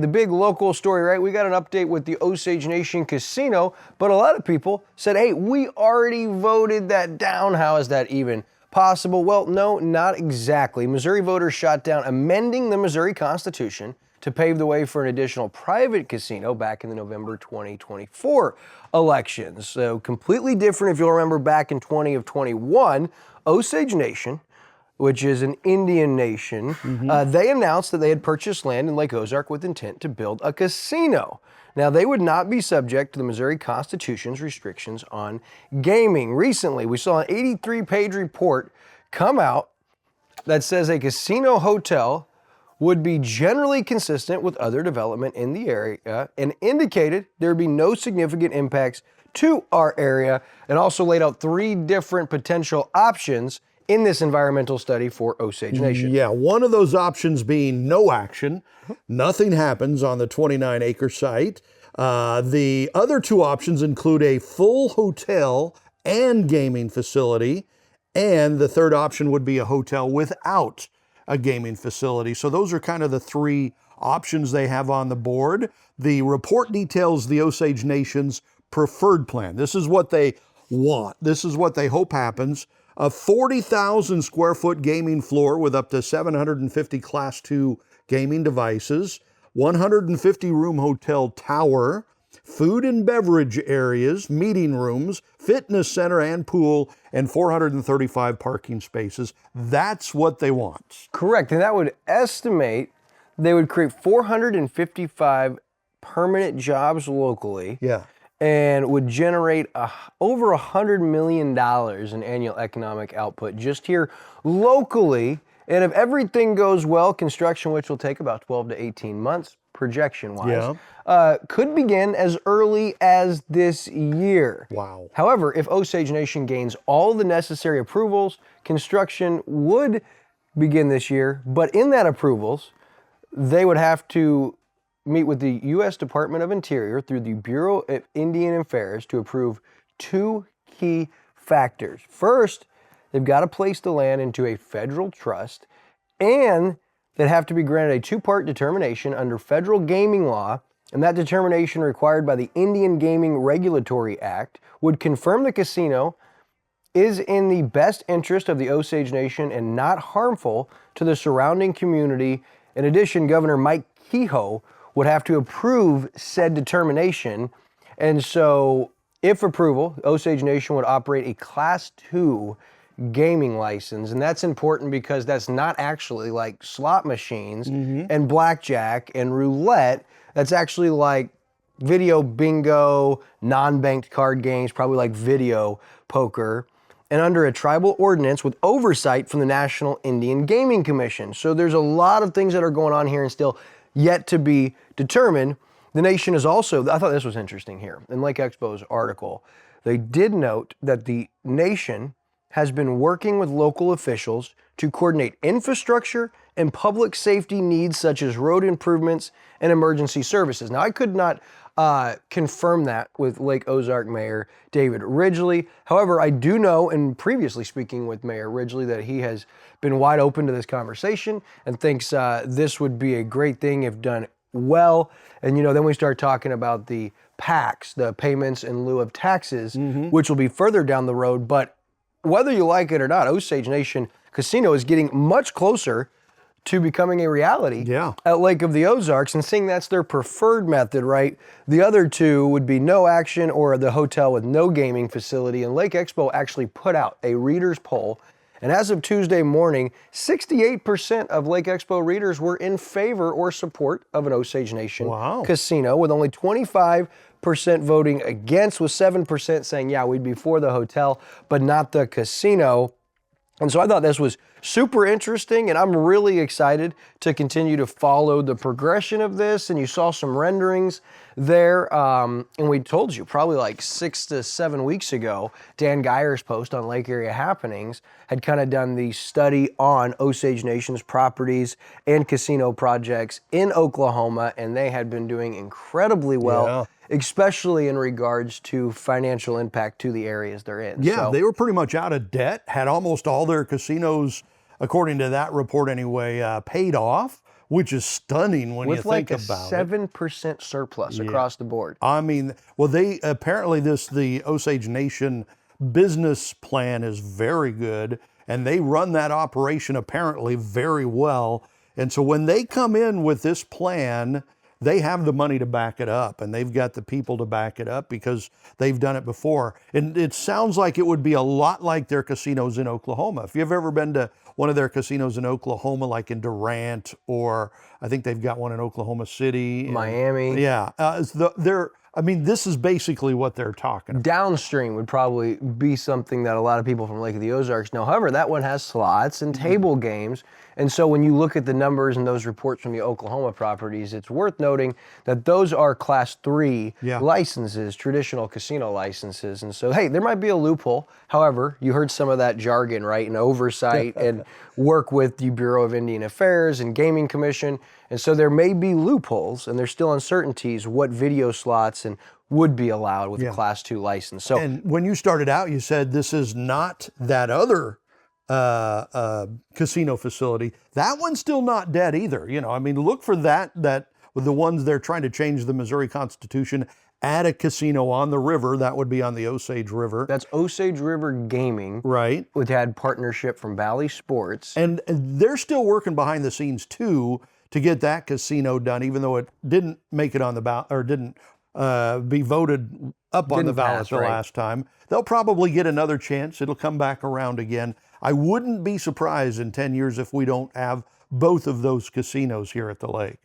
The big local story, right? We got an update with the Osage Nation Casino, but a lot of people said, hey, we already voted that down. How is that even possible? Well, no, not exactly. Missouri voters shot down amending the Missouri Constitution to pave the way for an additional private casino back in the November 2024 elections. So completely different. If you'll remember back in 2021, Osage Nation, which is an Indian nation, they announced that they had purchased land in Lake Ozark with intent to build a casino. Now, they would not be subject to the Missouri Constitution's restrictions on gaming. Recently, we saw an 83-page report come out that says a casino hotel would be generally consistent with other development in the area and indicated there would be no significant impacts to our area, and also laid out 3 different potential options in this environmental study for Osage Nation. Yeah, one of those options being no action. Nothing happens on the 29-acre site. The other 2 options include a full hotel and gaming facility, and the third option would be a hotel without a gaming facility. So those are kind of the 3 options they have on the board. The report details the Osage Nation's preferred plan. This is what they want. This is what they hope happens. A 40,000 square foot gaming floor with up to 750 Class II gaming devices, 150 room hotel tower, food and beverage areas, meeting rooms, fitness center and pool, and 435 parking spaces. That's what they want. Correct, and that would estimate they would create 455 permanent jobs locally. Yeah. And would generate over $100 million in annual economic output just here locally. And if everything goes well, construction, which will take about 12 to 18 months, projection-wise, could begin as early as this year. Wow. However, if Osage Nation gains all the necessary approvals, construction would begin this year. But in that approvals, they would have to meet with the U.S. Department of Interior through the Bureau of Indian Affairs to approve 2 key factors. First, they've got to place the land into a federal trust, and they'd have to be granted a 2-part determination under federal gaming law, and that determination required by the Indian Gaming Regulatory Act would confirm the casino is in the best interest of the Osage Nation and not harmful to the surrounding community. In addition, Governor Mike Kehoe would have to approve said determination. And so if approval, Osage Nation would operate a Class II gaming license. And that's important because that's not actually like slot machines and blackjack and roulette. That's actually like video bingo, non-banked card games, probably like video poker, and under a tribal ordinance with oversight from the National Indian Gaming Commission. So there's a lot of things that are going on here and still yet to be determined. The nation is also, I thought this was interesting here, in Lake Expo's article, they did note that the nation has been working with local officials to coordinate infrastructure and public safety needs such as road improvements and emergency services. Now, I could not confirm that with Lake Ozark Mayor David Ridgely. However, I do know, and previously speaking with Mayor Ridgely, that he has been wide open to this conversation and thinks this would be a great thing if done well. And, you know, then we start talking about the PACs, the payments in lieu of taxes, which will be further down the road. But whether you like it or not, Osage Nation Casino is getting much closer to becoming a reality at Lake of the Ozarks, and seeing that's their preferred method, right? The other 2 would be no action or the hotel with no gaming facility. And Lake Expo actually put out a readers poll, and as of Tuesday morning, 68% of Lake Expo readers were in favor or support of an Osage Nation casino, with only 25% voting against, with 7% saying, yeah, we'd be for the hotel, but not the casino. And so I thought this was super interesting, and I'm really excited to continue to follow the progression of this. And you saw some renderings there, and we told you probably like 6 to 7 weeks ago, Dan Geyer's post on Lake Area Happenings had kind of done the study on Osage Nation's properties and casino projects in Oklahoma, and they had been doing incredibly well. Especially in regards to financial impact to the areas they're in. Yeah, so, they were pretty much out of debt, had almost all their casinos, according to that report anyway, paid off, which is stunning when you with like think a about it. 7% surplus across the board. I mean, well, they apparently the Osage Nation business plan is very good, and they run that operation apparently very well. And so when they come in with this plan, they have the money to back it up, and they've got the people to back it up because they've done it before. And it sounds like it would be a lot like their casinos in Oklahoma. If you've ever been to one of their casinos in Oklahoma, like in Durant, or I think they've got one in Oklahoma City, Miami. Yeah, I mean, this is basically what they're talking about. Downstream would probably be something that a lot of people from Lake of the Ozarks know. However, that one has slots and table games. And so when you look at the numbers and those reports from the Oklahoma properties, it's worth noting that those are Class 3 licenses, traditional casino licenses. And so, hey, there might be a loophole. However, you heard some of that jargon, right? And oversight and work with the Bureau of Indian Affairs and Gaming Commission. And so there may be loopholes, and there's still uncertainties what video slots and would be allowed with a Class 2 license. So, and when you started out, you said this is not that other casino facility. That one's still not dead either. You know, I mean, look for that with the ones they're trying to change the Missouri Constitution, add a casino on the river. That would be on the Osage River. that's Osage River Gaming. Right. Which had partnership from Valley Sports. And they're still working behind the scenes too to get that casino done, even though it didn't make it on the ballot or didn't be voted up on the ballot the last time. They'll probably get another chance. It'll come back around again. I wouldn't be surprised in 10 years if we don't have both of those casinos here at the lake.